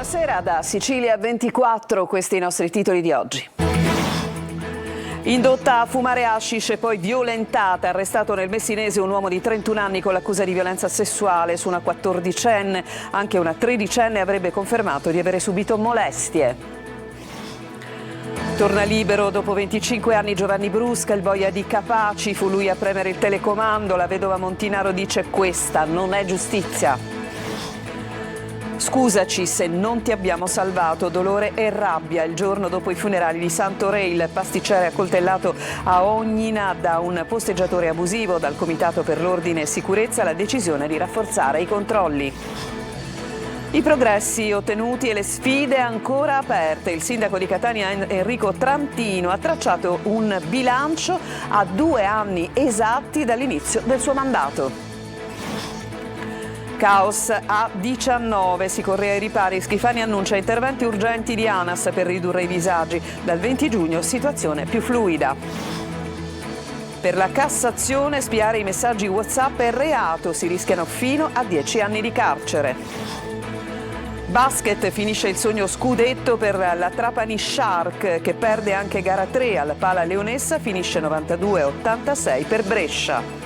Buonasera da Sicilia 24, questi i nostri titoli di oggi. Indotta a fumare hashish e poi violentata, arrestato nel Messinese un uomo di 31 anni con l'accusa di violenza sessuale su una 14enne. Anche una 13enne avrebbe confermato di avere subito molestie. Torna libero dopo 25 anni Giovanni Brusca, il boia di Capaci. Fu lui a premere il telecomando. La vedova Montinaro dice: questa non è giustizia. Scusaci se non ti abbiamo salvato, dolore e rabbia. Il giorno dopo i funerali di Santoré, il pasticcere accoltellato a Ognina da un posteggiatore abusivo. Dal Comitato per l'Ordine e Sicurezza la decisione di rafforzare i controlli. I progressi ottenuti e le sfide ancora aperte. Il sindaco di Catania Enrico Trantino ha tracciato un bilancio a 2 anni esatti dall'inizio del suo mandato. Caos a 19, si corre ai ripari. Schifani annuncia interventi urgenti di ANAS per ridurre i disagi. Dal 20 giugno situazione più fluida. Per la Cassazione spiare i messaggi WhatsApp è reato, si rischiano fino a 10 anni di carcere. Basket, finisce il sogno scudetto per la Trapani Shark che perde anche gara 3 al Pala Leonessa, finisce 92-86 per Brescia.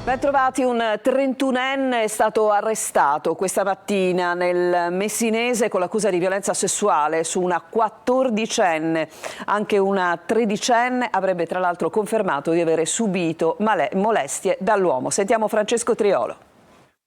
Ben trovati, un 31enne è stato arrestato questa mattina nel Messinese con l'accusa di violenza sessuale su una 14enne. Anche una 13enne avrebbe tra l'altro confermato di avere subito molestie dall'uomo. Sentiamo Francesco Triolo.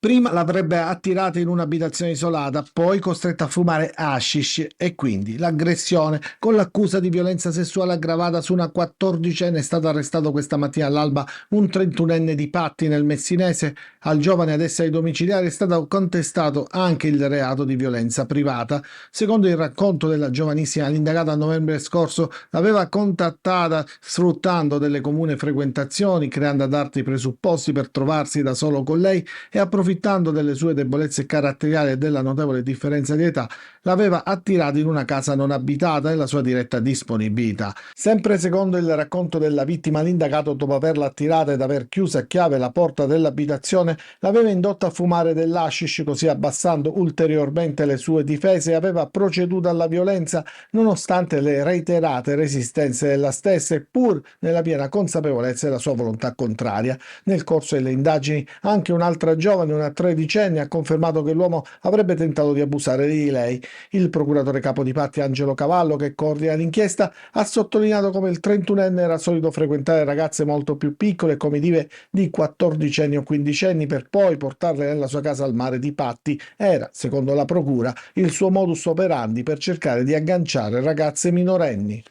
Prima l'avrebbe attirata in un'abitazione isolata, poi costretta a fumare hashish e quindi l'aggressione con l'accusa di violenza sessuale aggravata su una 14enne. È stato arrestato questa mattina all'alba un 31enne di Patti nel Messinese. Al giovane ad essere domiciliare è stato contestato anche il reato di violenza privata. Secondo il racconto della giovanissima, l'indagata a novembre scorso l'aveva contattata sfruttando delle comuni frequentazioni, creando ad arte i presupposti per trovarsi da solo con lei e approfittando delle sue debolezze caratteriali e della notevole differenza di età, l'aveva attirato in una casa non abitata e la sua diretta disponibilità. Sempre secondo il racconto della vittima, l'indagato, dopo averla attirata ed aver chiuso a chiave la porta dell'abitazione, l'aveva indotta a fumare dell'hashish, così abbassando ulteriormente le sue difese, e aveva proceduto alla violenza nonostante le reiterate resistenze della stessa e pur nella piena consapevolezza della sua volontà contraria. Nel corso delle indagini anche un'altra giovane, una 13enne, ha confermato che l'uomo avrebbe tentato di abusare di lei. Il procuratore capo di Patti Angelo Cavallo, che coordina l'inchiesta, ha sottolineato come il 31enne era solito frequentare ragazze molto più piccole, comitive di 14 o 15 per poi portarle nella sua casa al mare di Patti. Era, secondo la procura, il suo modus operandi per cercare di agganciare ragazze minorenni.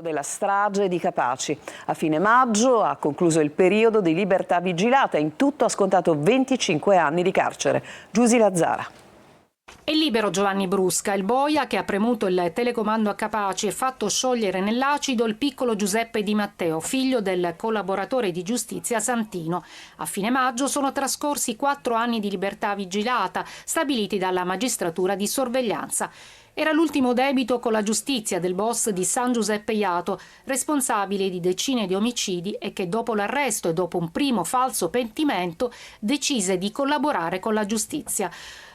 Della strage di Capaci. A fine maggio ha concluso il periodo di libertà vigilata. In tutto ha scontato 25 anni di carcere. Giusy Lazzara. È libero Giovanni Brusca, il boia che ha premuto il telecomando a Capaci e fatto sciogliere nell'acido il piccolo Giuseppe Di Matteo, figlio del collaboratore di giustizia Santino. A fine maggio sono trascorsi 4 anni di libertà vigilata, stabiliti dalla magistratura di sorveglianza. Era l'ultimo debito con la giustizia del boss di San Giuseppe Jato, responsabile di decine di omicidi e che dopo l'arresto e dopo un primo falso pentimento decise di collaborare con la giustizia.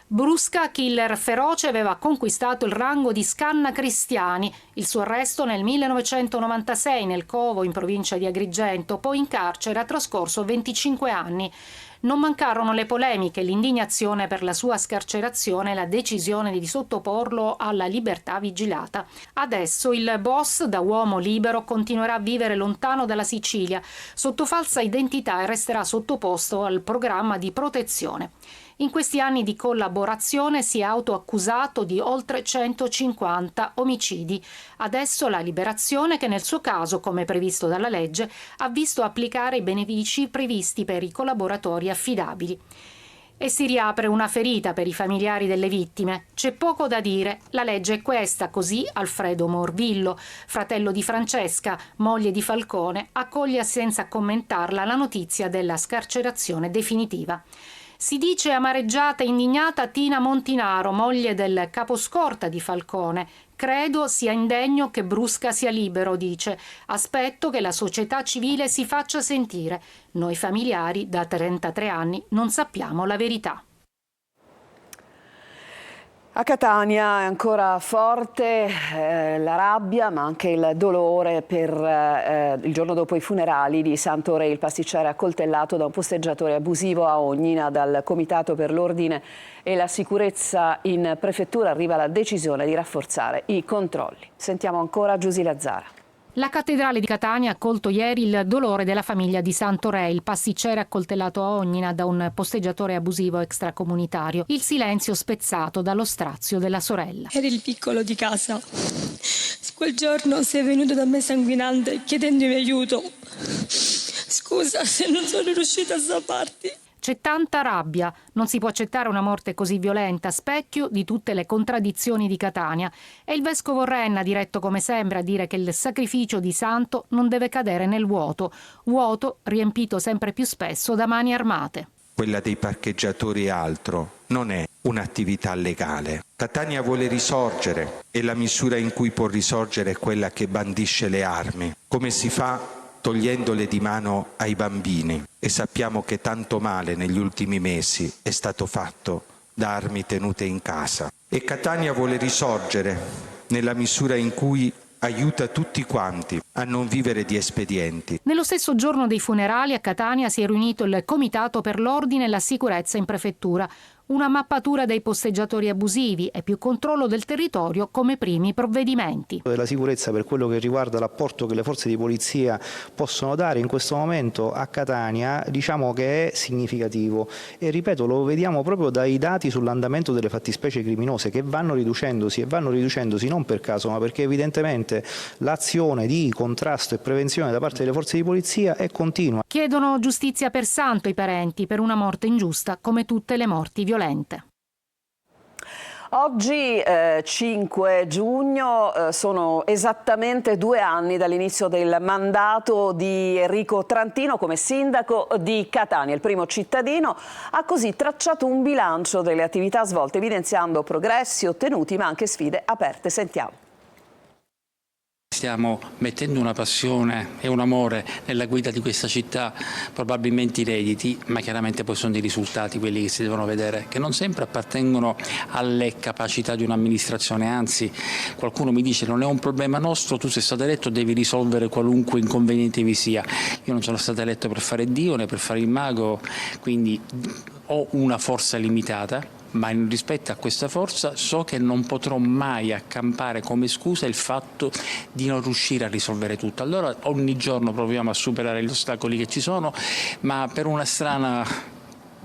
Brusca, killer feroce, aveva conquistato il rango di Scanna Cristiani. Il suo arresto nel 1996 nel Covo in provincia di Agrigento, poi in carcere ha trascorso 25 anni. Non mancarono le polemiche, l'indignazione per la sua scarcerazione e la decisione di sottoporlo alla libertà vigilata. Adesso il boss, da uomo libero, continuerà a vivere lontano dalla Sicilia, sotto falsa identità, e resterà sottoposto al programma di protezione. In questi anni di collaborazione si è autoaccusato di oltre 150 omicidi. Adesso la liberazione, che nel suo caso, come previsto dalla legge, ha visto applicare i benefici previsti per i collaboratori affidabili. E si riapre una ferita per i familiari delle vittime. C'è poco da dire, la legge è questa, così Alfredo Morvillo, fratello di Francesca, moglie di Falcone, accoglie senza commentarla la notizia della scarcerazione definitiva. Si dice amareggiata e indignata Tina Montinaro, moglie del caposcorta di Falcone. Credo sia indegno che Brusca sia libero, dice. Aspetto che la società civile si faccia sentire. Noi familiari, da 33 anni, non sappiamo la verità. A Catania è ancora forte la rabbia ma anche il dolore per il giorno dopo i funerali di Santore, il pasticcere accoltellato da un posteggiatore abusivo a Ognina. Dal Comitato per l'Ordine e la Sicurezza in Prefettura arriva la decisione di rafforzare i controlli. Sentiamo ancora Giusy Lazzara. La cattedrale di Catania ha accolto ieri il dolore della famiglia di Santore, il pasticcere accoltellato a Ognina da un posteggiatore abusivo extracomunitario. Il silenzio spezzato dallo strazio della sorella. Eri il piccolo di casa. Quel giorno sei venuto da me sanguinante chiedendomi aiuto. Scusa se non sono riuscita a salvarti. C'è tanta rabbia, non si può accettare una morte così violenta, specchio di tutte le contraddizioni di Catania. E il vescovo Renna, diretto come sempre a dire che il sacrificio di Santo non deve cadere nel vuoto, vuoto riempito sempre più spesso da mani armate. Quella dei parcheggiatori e altro non è un'attività legale. Catania vuole risorgere e la misura in cui può risorgere è quella che bandisce le armi. Come si fa? Togliendole di mano ai bambini, e sappiamo che tanto male negli ultimi mesi è stato fatto da armi tenute in casa. E Catania vuole risorgere nella misura in cui aiuta tutti quanti a non vivere di espedienti. Nello stesso giorno dei funerali a Catania si è riunito il Comitato per l'Ordine e la Sicurezza in Prefettura. Una mappatura dei posteggiatori abusivi e più controllo del territorio come primi provvedimenti. La sicurezza per quello che riguarda l'apporto che le forze di polizia possono dare in questo momento a Catania, diciamo che è significativo e ripeto, lo vediamo proprio dai dati sull'andamento delle fattispecie criminose che vanno riducendosi e vanno riducendosi non per caso ma perché evidentemente l'azione di contrasto e prevenzione da parte delle forze di polizia è continua. Chiedono giustizia per Santo i parenti per una morte ingiusta come tutte le morti violente. Oggi 5 giugno sono esattamente 2 anni dall'inizio del mandato di Enrico Trantino come sindaco di Catania. Il primo cittadino ha così tracciato un bilancio delle attività svolte evidenziando progressi ottenuti ma anche sfide aperte. Sentiamo. Stiamo mettendo una passione e un amore nella guida di questa città, probabilmente inediti, ma chiaramente poi sono i risultati quelli che si devono vedere, che non sempre appartengono alle capacità di un'amministrazione, anzi qualcuno mi dice non è un problema nostro, tu sei stato eletto, devi risolvere qualunque inconveniente vi sia. Io non sono stato eletto per fare Dio né per fare il mago, quindi ho una forza limitata. Ma rispetto a questa forza so che non potrò mai accampare come scusa il fatto di non riuscire a risolvere tutto. Allora ogni giorno proviamo a superare gli ostacoli che ci sono, ma per una strana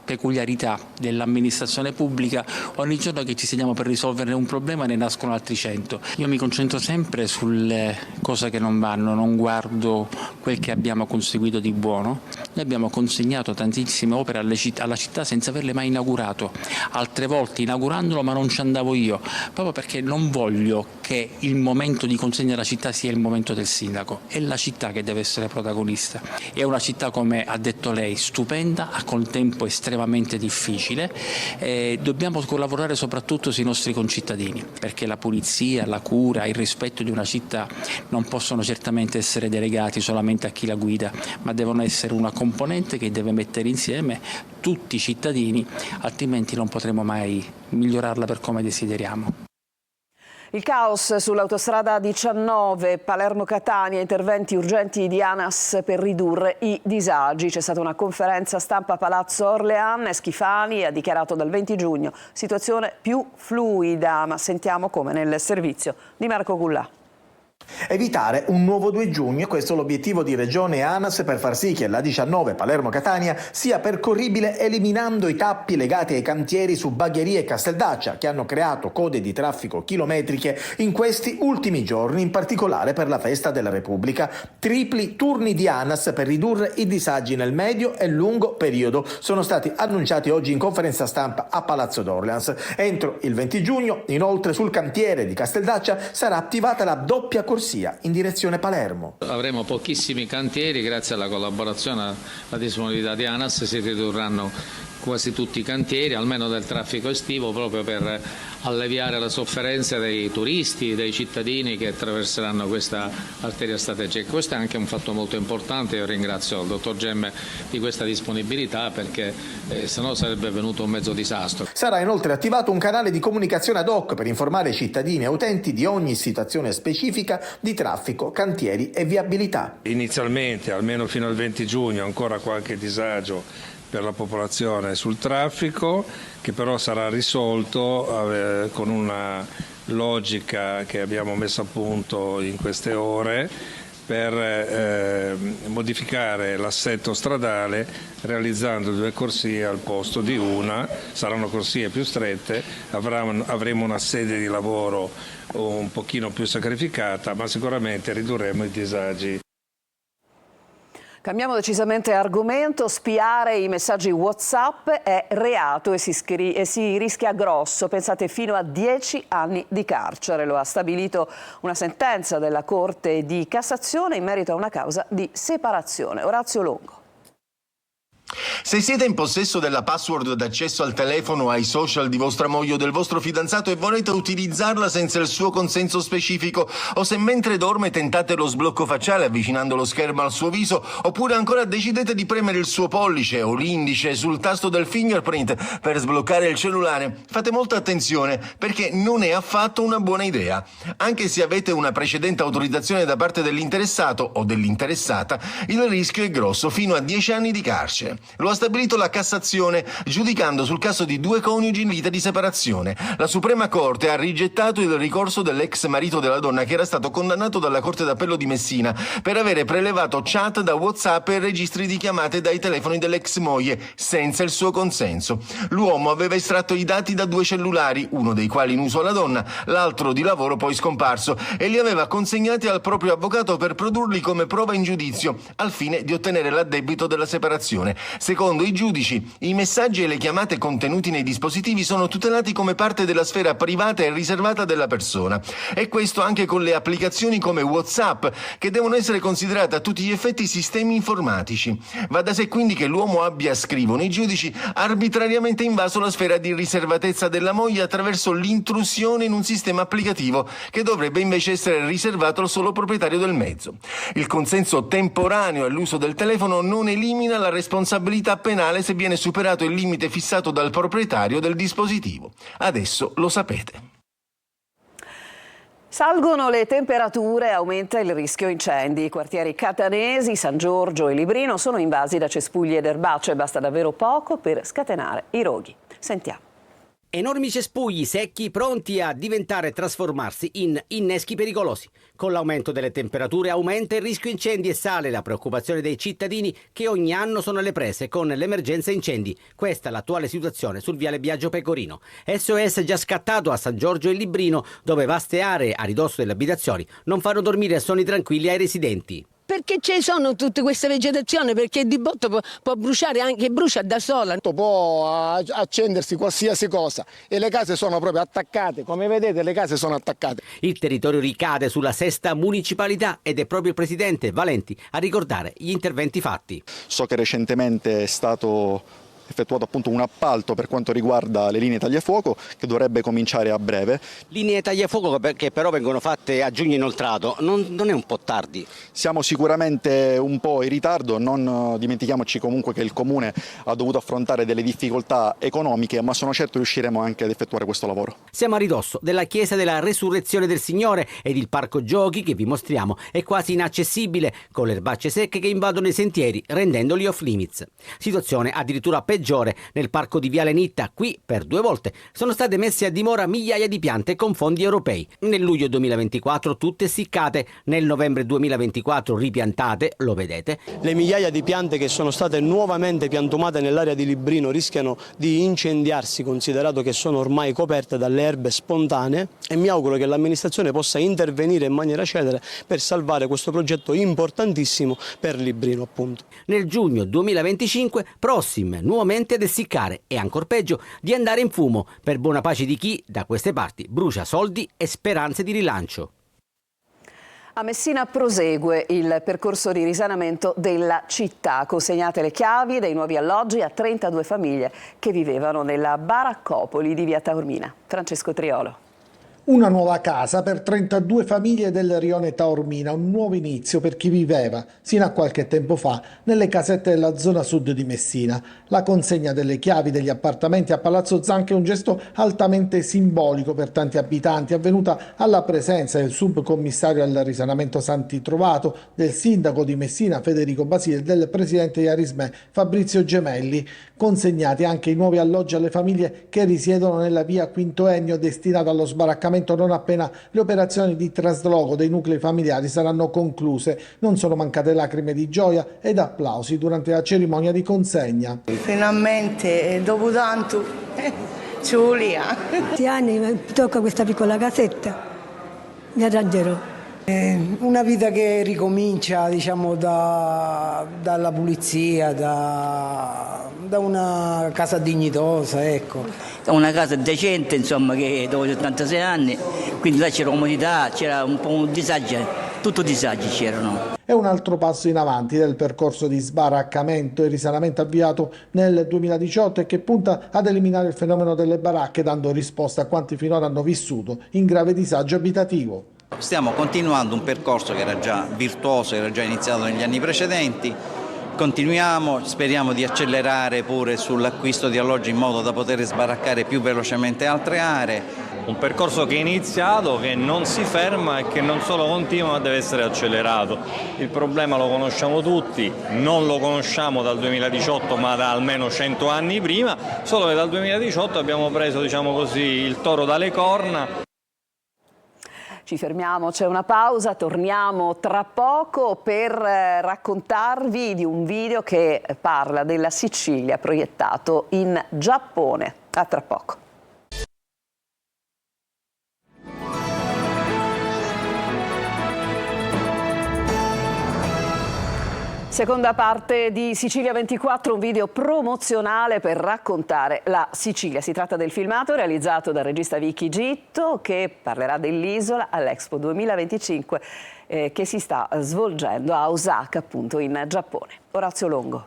peculiarità dell'amministrazione pubblica, ogni giorno che ci sediamo per risolvere un problema ne nascono altri 100. Io mi concentro sempre sulle cose che non vanno, non guardo quel che abbiamo conseguito di buono. Noi abbiamo consegnato tantissime opere alla città senza averle mai inaugurato, altre volte inaugurandolo ma non ci andavo io, proprio perché non voglio che il momento di consegna alla città sia il momento del sindaco, è la città che deve essere protagonista. È una città, come ha detto lei, stupenda, a col tempo estremamente difficile, dobbiamo collaborare soprattutto sui nostri concittadini, perché la pulizia, la cura, il rispetto di una città non possono certamente essere delegati solamente a chi la guida, ma devono essere una componente che deve mettere insieme tutti i cittadini, altrimenti non potremo mai migliorarla per come desideriamo. Il caos sull'autostrada 19 Palermo-Catania, interventi urgenti di ANAS per ridurre i disagi. C'è stata una conferenza stampa a Palazzo Orlean, Schifani ha dichiarato dal 20 giugno situazione più fluida, ma sentiamo come nel servizio di Marco Cullà. Evitare un nuovo 2 giugno, questo è l'obiettivo di Regione e ANAS per far sì che la 19 Palermo-Catania sia percorribile eliminando i tappi legati ai cantieri su Bagheria e Casteldaccia che hanno creato code di traffico chilometriche in questi ultimi giorni, in particolare per la festa della Repubblica. Tripli turni di ANAS per ridurre i disagi nel medio e lungo periodo sono stati annunciati oggi in conferenza stampa a Palazzo d'Orleans. Entro il 20 giugno, inoltre, sul cantiere di Casteldaccia sarà attivata la doppia corsia in direzione Palermo. Avremo pochissimi cantieri, grazie alla collaborazione e alla disponibilità di ANAS si ridurranno quasi tutti i cantieri, almeno del traffico estivo, proprio per alleviare le sofferenze dei turisti, dei cittadini che attraverseranno questa arteria strategica. Questo è anche un fatto molto importante, io ringrazio il dottor Gemme di questa disponibilità, perché sennò sarebbe venuto un mezzo disastro. Sarà inoltre attivato un canale di comunicazione ad hoc per informare i cittadini e utenti di ogni situazione specifica di traffico, cantieri e viabilità. Inizialmente, almeno fino al 20 giugno, ancora qualche disagio per la popolazione sul traffico, che però sarà risolto con una logica che abbiamo messo a punto in queste ore per modificare l'assetto stradale realizzando 2 corsie al posto di una. Saranno corsie più strette, avremo una sede di lavoro un pochino più sacrificata, ma sicuramente ridurremo i disagi. Cambiamo decisamente argomento. Spiare i messaggi WhatsApp è reato e si rischia grosso, pensate fino a 10 anni di carcere. Lo ha stabilito una sentenza della Corte di Cassazione in merito a una causa di separazione. Orazio Longo. Se siete in possesso della password d'accesso al telefono o ai social di vostra moglie o del vostro fidanzato e volete utilizzarla senza il suo consenso specifico, o se mentre dorme tentate lo sblocco facciale avvicinando lo schermo al suo viso, oppure ancora decidete di premere il suo pollice o l'indice sul tasto del fingerprint per sbloccare il cellulare, fate molta attenzione perché non è affatto una buona idea. Anche se avete una precedente autorizzazione da parte dell'interessato o dell'interessata, il rischio è grosso, fino a 10 anni di carcere. Lo ha stabilito la Cassazione, giudicando sul caso di 2 coniugi in vita di separazione. La Suprema Corte ha rigettato il ricorso dell'ex marito della donna, che era stato condannato dalla Corte d'Appello di Messina per avere prelevato chat da WhatsApp e registri di chiamate dai telefoni dell'ex moglie senza il suo consenso. L'uomo aveva estratto i dati da 2 cellulari, uno dei quali in uso alla donna, l'altro di lavoro poi scomparso, e li aveva consegnati al proprio avvocato per produrli come prova in giudizio, al fine di ottenere l'addebito della separazione. Secondo i giudici, i messaggi e le chiamate contenuti nei dispositivi sono tutelati come parte della sfera privata e riservata della persona. E questo anche con le applicazioni come WhatsApp, che devono essere considerate a tutti gli effetti sistemi informatici. Va da sé quindi che l'uomo abbia, scrivono i giudici, arbitrariamente invaso la sfera di riservatezza della moglie attraverso l'intrusione in un sistema applicativo che dovrebbe invece essere riservato al solo proprietario del mezzo. Il consenso temporaneo all'uso del telefono non elimina la responsabilità penale se viene superato il limite fissato dal proprietario del dispositivo. Adesso lo sapete. Salgono le temperature, aumenta il rischio incendi. I quartieri catanesi, San Giorgio e Librino sono invasi da cespugli ed erbacce. Basta davvero poco per scatenare i roghi. Sentiamo. Enormi cespugli secchi pronti a diventare e trasformarsi in inneschi pericolosi. Con l'aumento delle temperature aumenta il rischio incendi e sale la preoccupazione dei cittadini che ogni anno sono alle prese con l'emergenza incendi. Questa è l'attuale situazione sul viale Biagio Pecorino. SOS è già scattato a San Giorgio e Librino, dove vaste aree a ridosso delle abitazioni non fanno dormire sonni tranquilli ai residenti. Perché ci sono tutte queste vegetazioni, perché di botto può bruciare, anche brucia da sola. Può accendersi qualsiasi cosa e le case sono proprio attaccate, come vedete le case sono attaccate. Il territorio ricade sulla 6ª municipalità ed è proprio il presidente Valenti a ricordare gli interventi fatti. So che recentemente è stato effettuato appunto un appalto per quanto riguarda le linee tagliafuoco che dovrebbe cominciare a breve. Linee tagliafuoco che però vengono fatte a giugno inoltrato, non è un po' tardi? Siamo sicuramente un po' in ritardo, non dimentichiamoci comunque che il Comune ha dovuto affrontare delle difficoltà economiche, ma sono certo riusciremo anche ad effettuare questo lavoro. Siamo a ridosso della chiesa della Resurrezione del Signore ed il parco giochi che vi mostriamo è quasi inaccessibile, con le erbacce secche che invadono i sentieri rendendoli off limits. Situazione addirittura peggiore nel parco di Viale Nitta. Qui per 2 volte sono state messe a dimora migliaia di piante con fondi europei. Nel luglio 2024 tutte essiccate, nel novembre 2024 ripiantate, lo vedete. Le migliaia di piante che sono state nuovamente piantumate nell'area di Librino rischiano di incendiarsi, considerato che sono ormai coperte dalle erbe spontanee, e mi auguro che l'amministrazione possa intervenire in maniera celere per salvare questo progetto importantissimo per Librino, appunto. Nel giugno 2025 prossime nuovamente ad essiccare e ancor peggio di andare in fumo, per buona pace di chi da queste parti brucia soldi e speranze di rilancio. A Messina prosegue il percorso di risanamento della città. Consegnate le chiavi dei nuovi alloggi a 32 famiglie che vivevano nella baraccopoli di via Taormina. Francesco Triolo. Una nuova casa per 32 famiglie del rione Taormina, un nuovo inizio per chi viveva, sino a qualche tempo fa, nelle casette della zona sud di Messina. La consegna delle chiavi degli appartamenti a Palazzo Zanche è un gesto altamente simbolico per tanti abitanti, avvenuta alla presenza del subcommissario al risanamento Santi Trovato, del sindaco di Messina Federico Basile e del presidente di Arismè Fabrizio Gemelli. Consegnati anche i nuovi alloggi alle famiglie che risiedono nella via Quinto Ennio destinata allo sbaraccamento non appena le operazioni di trasloco dei nuclei familiari saranno concluse. Non sono mancate lacrime di gioia ed applausi durante la cerimonia di consegna. Finalmente, dopo tanto, Giulia. Questi anni mi tocca questa piccola casetta, mi arrangerò. Una vita che ricomincia, diciamo, dalla pulizia, da una casa dignitosa, ecco. Una casa decente, insomma, che dopo 76 anni, quindi là c'era comodità, c'era un po' un disagio, tutto disagi c'erano. È un altro passo in avanti del percorso di sbaraccamento e risanamento avviato nel 2018 e che punta ad eliminare il fenomeno delle baracche, dando risposta a quanti finora hanno vissuto in grave disagio abitativo. Stiamo continuando un percorso che era già virtuoso, era già iniziato negli anni precedenti. Continuiamo, speriamo di accelerare pure sull'acquisto di alloggi in modo da poter sbaraccare più velocemente altre aree. Un percorso che è iniziato, che non si ferma e che non solo continua ma deve essere accelerato. Il problema lo conosciamo tutti, non lo conosciamo dal 2018 ma da almeno 100 anni prima, solo che dal 2018 abbiamo preso, diciamo così, il toro dalle corna. Ci fermiamo, c'è una pausa, torniamo tra poco per raccontarvi di un video che parla della Sicilia proiettato in Giappone. A tra poco. Seconda parte di Sicilia 24, un video promozionale per raccontare la Sicilia. Si tratta del filmato realizzato dal regista Vicky Gitto che parlerà dell'isola all'Expo 2025 che si sta svolgendo a Osaka, appunto in Giappone. Orazio Longo.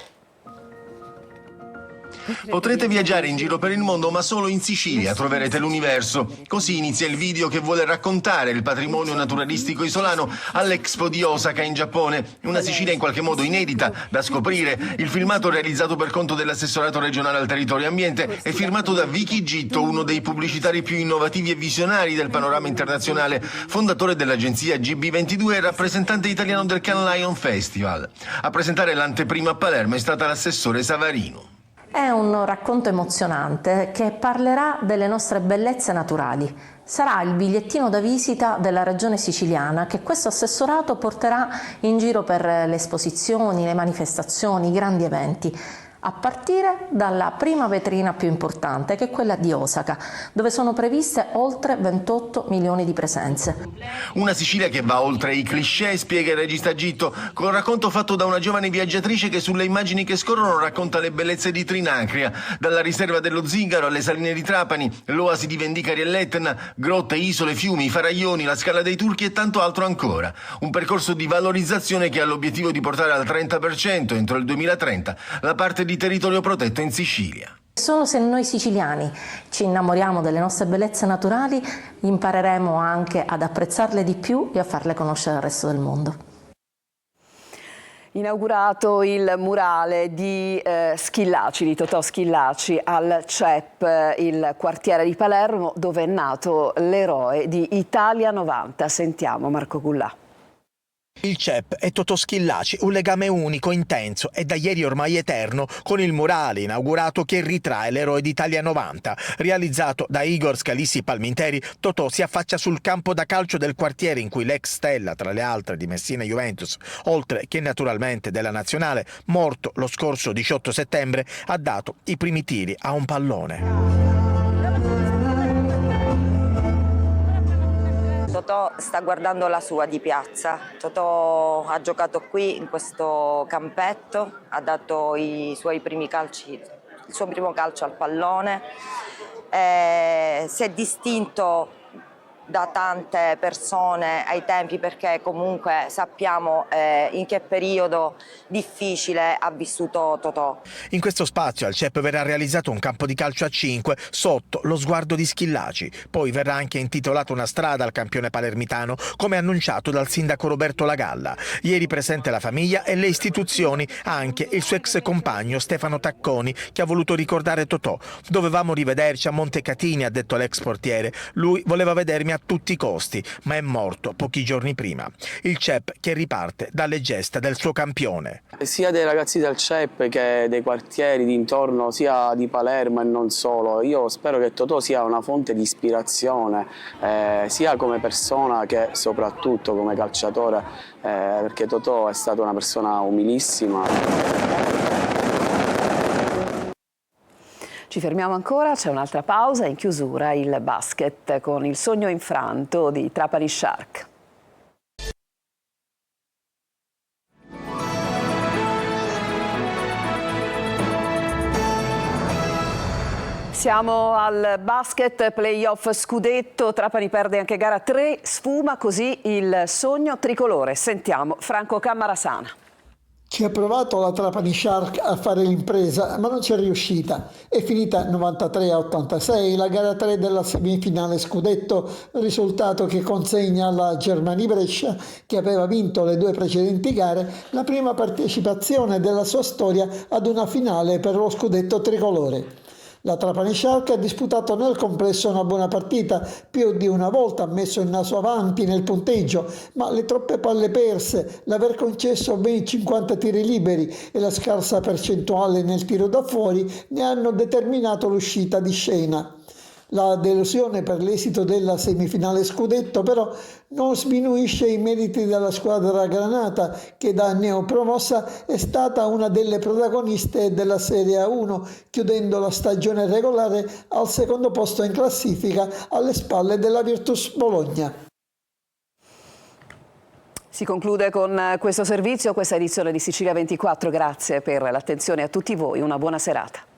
Potrete viaggiare in giro per il mondo, ma solo in Sicilia troverete l'universo. Così inizia il video che vuole raccontare il patrimonio naturalistico isolano all'Expo di Osaka in Giappone. Una Sicilia in qualche modo inedita da scoprire. Il filmato, realizzato per conto dell'assessorato regionale al territorio e ambiente, è firmato da Vicky Gitto, uno dei pubblicitari più innovativi e visionari del panorama internazionale, fondatore dell'agenzia GB22 e rappresentante italiano del Cannes Lion Festival. A presentare l'anteprima a Palermo è stata l'assessore Savarino. È un racconto emozionante che parlerà delle nostre bellezze naturali. Sarà il bigliettino da visita della regione siciliana che questo assessorato porterà in giro per le esposizioni, le manifestazioni, i grandi eventi, a partire dalla prima vetrina più importante, che è quella di Osaka, dove sono previste oltre 28 milioni di presenze. Una Sicilia che va oltre i cliché, spiega il regista Gitto, con un racconto fatto da una giovane viaggiatrice che sulle immagini che scorrono racconta le bellezze di Trinacria, dalla riserva dello Zingaro alle saline di Trapani, l'oasi di Vendicari e l'Etna, grotte, isole, fiumi, faraglioni, la Scala dei Turchi e tanto altro ancora. Un percorso di valorizzazione che ha l'obiettivo di portare al 30% entro il 2030 la parte di territorio protetto in Sicilia. Solo se noi siciliani ci innamoriamo delle nostre bellezze naturali, impareremo anche ad apprezzarle di più e a farle conoscere al resto del mondo. Inaugurato il murale di Schillaci, di Totò Schillaci, al CEP, il quartiere di Palermo, dove è nato l'eroe di Italia 90. Sentiamo Marco Cullà. Il CEP è Totò Schillaci, un legame unico, intenso e da ieri ormai eterno con il murale inaugurato che ritrae l'eroe d'Italia 90. Realizzato da Igor Scalissi Palminteri, Totò si affaccia sul campo da calcio del quartiere in cui l'ex stella, tra le altre di Messina Juventus, oltre che naturalmente della nazionale, morto lo scorso 18 settembre, ha dato i primi tiri a un pallone. Totò sta guardando la sua di piazza. Totò ha giocato qui in questo campetto, ha dato i suoi primi calci, il suo primo calcio al pallone, si è distinto da tante persone ai tempi, perché comunque sappiamo in che periodo difficile ha vissuto Totò. In questo spazio al CEP verrà realizzato un campo di calcio a 5 sotto lo sguardo di Schillaci. Poi verrà anche intitolata una strada al campione palermitano, come annunciato dal sindaco Roberto Lagalla. Ieri presente la famiglia e le istituzioni, anche il suo ex compagno Stefano Tacconi, che ha voluto ricordare Totò. Dovevamo rivederci a Montecatini, ha detto l'ex portiere. Lui voleva vedermi a tutti i costi, ma è morto pochi giorni prima. Il CEP che riparte dalle gesta del suo campione. Sia dei ragazzi del CEP che dei quartieri dintorno, sia di Palermo e non solo. Io spero che Totò sia una fonte di ispirazione, sia come persona che soprattutto come calciatore, perché Totò è stata una persona umilissima. Ci fermiamo ancora, c'è un'altra pausa, in chiusura il basket con il sogno infranto di Trapani Shark. Siamo al basket, playoff scudetto, Trapani perde anche gara 3, sfuma così il sogno tricolore. Sentiamo Franco Cammarasana. Ci ha provato la Trapani Shark a fare l'impresa, ma non ci è riuscita. È finita 93-86 la gara 3 della semifinale scudetto, risultato che consegna alla Germani Brescia, che aveva vinto le 2 precedenti gare, la prima partecipazione della sua storia ad una finale per lo scudetto tricolore. La Trapani Shark ha disputato nel complesso una buona partita, più di una volta ha messo il naso avanti nel punteggio, ma le troppe palle perse, l'aver concesso ben 50 tiri liberi e la scarsa percentuale nel tiro da fuori ne hanno determinato l'uscita di scena. La delusione per l'esito della semifinale scudetto però non sminuisce i meriti della squadra granata, che da neopromossa è stata una delle protagoniste della Serie A1, chiudendo la stagione regolare al secondo posto in classifica alle spalle della Virtus Bologna. Si conclude con questo servizio, questa edizione di Sicilia 24. Grazie per l'attenzione a tutti voi, una buona serata.